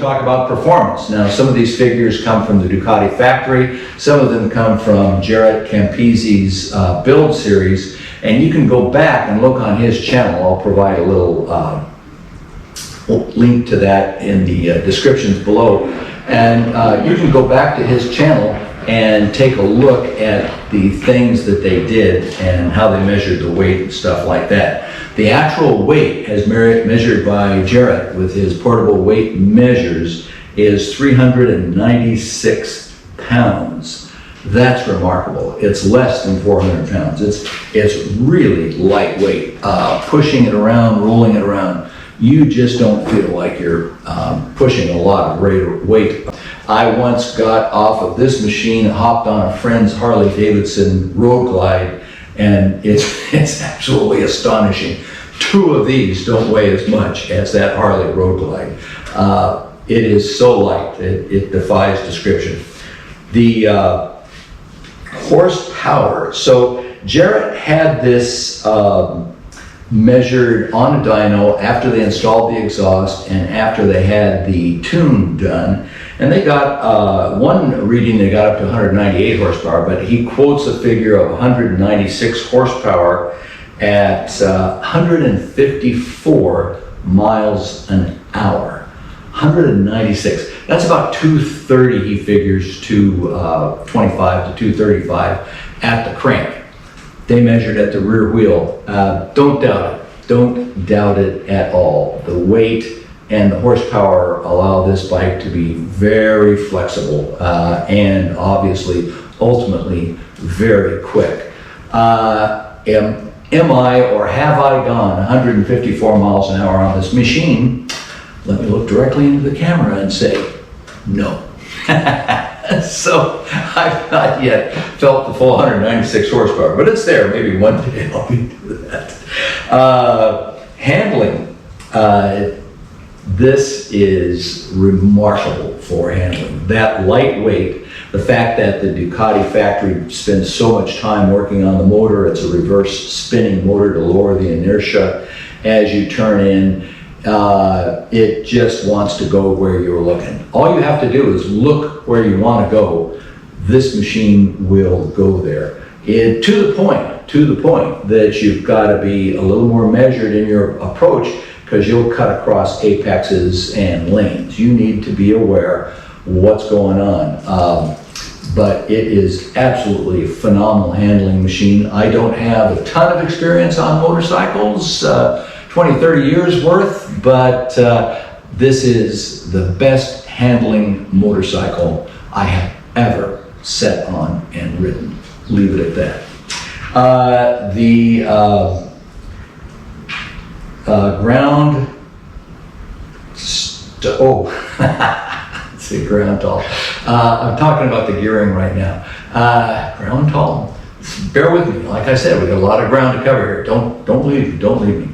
talk about performance. Now, some of these figures come from the Ducati factory. Some of them come from Jarrett Campisi's build series. And you can go back and look on his channel. I'll provide a little link to that in the descriptions below. And you can go back to his channel and take a look at the things that they did and how they measured the weight and stuff like that. The actual weight, as measured by Jarrett with his portable weight measures, is 396 pounds. That's remarkable. It's less than 400 pounds. It's really lightweight. Pushing it around, rolling it around, you just don't feel like you're pushing a lot of weight. I once got off of this machine, hopped on a friend's Harley Davidson road glide, and it's absolutely astonishing. 2 of these don't weigh as much as that Harley road glide. It is so light, it defies description. The horsepower, so Jarrett had this measured on a dyno after they installed the exhaust and after they had the tune done. And they got one reading, they got up to 198 horsepower, but he quotes a figure of 196 horsepower at 154 miles an hour. 196. That's about 230, he figures, to 25 to 235 at the crank. They measured at the rear wheel. Don't doubt it. Don't doubt it at all. The weight and the horsepower allow this bike to be very flexible and obviously, ultimately, very quick. Am I or have I gone 154 miles an hour on this machine? Let me look directly into the camera and say, no. So I've not yet felt the full 196 horsepower, but it's there. Maybe one day I'll be doing that. Handling. This is remarkable for handling. That lightweight, the fact that the Ducati factory spends so much time working on the motor, it's a reverse spinning motor to lower the inertia as you turn in. It just wants to go where you're looking. All you have to do is look where you want to go. This machine will go there. To the point that you've got to be a little more measured in your approach, because you'll cut across apexes and lanes. You need to be aware what's going on. But it is absolutely a phenomenal handling machine. I don't have a ton of experience on motorcycles, 20, 30 years worth, but this is the best handling motorcycle I have ever sat on and ridden. Leave it at that. Ground, let's see, ground tall. I'm talking about the gearing right now. Ground tall. Bear with me. Like I said, we got a lot of ground to cover here. Don't leave me.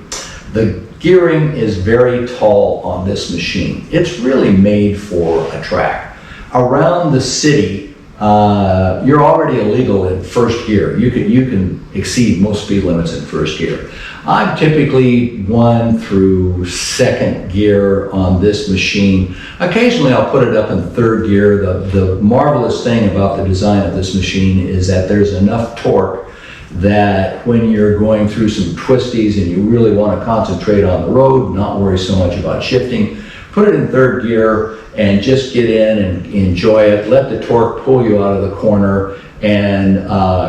The gearing is very tall on this machine. It's really made for a track. Around the city, you're already illegal in first gear. You can exceed most speed limits in first gear. I'm typically 1 through 2nd gear on this machine. Occasionally I'll put it up in 3rd gear. The marvelous thing about the design of this machine is that there's enough torque that when you're going through some twisties and you really want to concentrate on the road, not worry so much about shifting, put it in 3rd gear and just get in and enjoy it. Let the torque pull you out of the corner and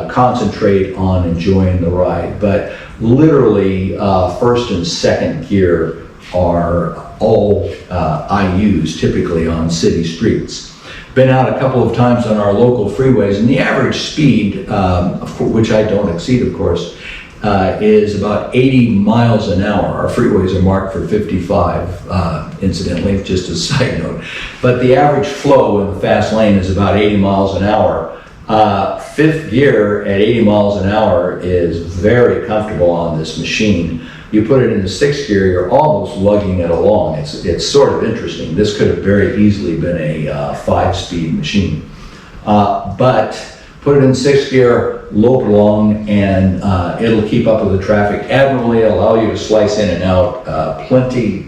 concentrate on enjoying the ride. But literally 1st and 2nd gear are all I use typically on city streets. Been out a couple of times on our local freeways, and the average speed, which I don't exceed of course, is about 80 miles an hour. Our freeways are marked for 55, incidentally, just a side note. But the average flow in the fast lane is about 80 miles an hour. 5th gear at 80 miles an hour is very comfortable on this machine. You put it into 6th gear, you're almost lugging it along. It's sort of interesting. This could have very easily been a 5-speed machine. But put it in 6th gear, lope along, and it'll keep up with the traffic admirably, allow you to slice in and out, plenty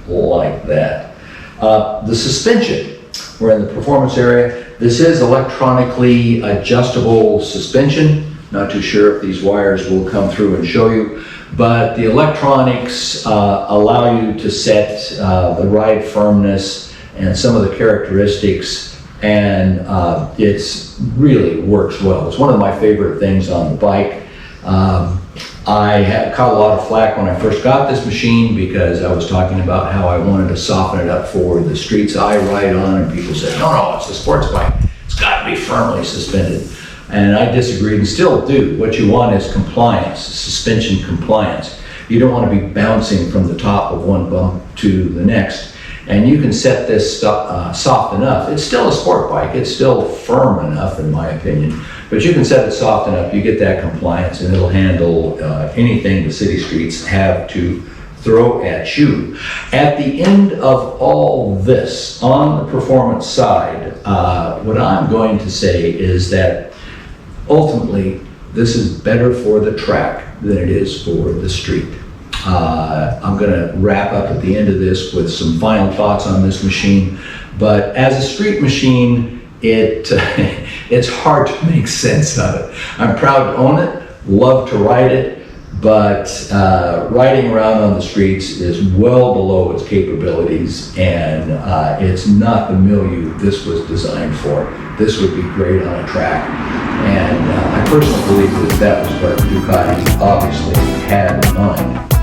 like that. The suspension, we're in the performance area. This is electronically adjustable suspension. Not too sure if these wires will come through and show you, but the electronics allow you to set the ride firmness and some of the characteristics, and it's really works well. It's one of my favorite things on the bike. I caught a lot of flack when I first got this machine because I was talking about how I wanted to soften it up for the streets I ride on, and people said, no, it's a sports bike. It's got to be firmly suspended. And I disagreed and still do. What you want is compliance, suspension compliance. You don't want to be bouncing from the top of one bump to the next. And you can set this soft enough. It's still a sport bike. It's still firm enough, in my opinion. But you can set it soft enough, you get that compliance, and it'll handle anything the city streets have to throw at you. At the end of all this, on the performance side, what I'm going to say is that ultimately, this is better for the track than it is for the street. I'm going to wrap up at the end of this with some final thoughts on this machine. But as a street machine, it's hard to make sense of it. I'm proud to own it, love to ride it, but riding around on the streets is well below its capabilities, and it's not the milieu this was designed for. This would be great on a track, and I personally believe that was what Ducati obviously had in mind.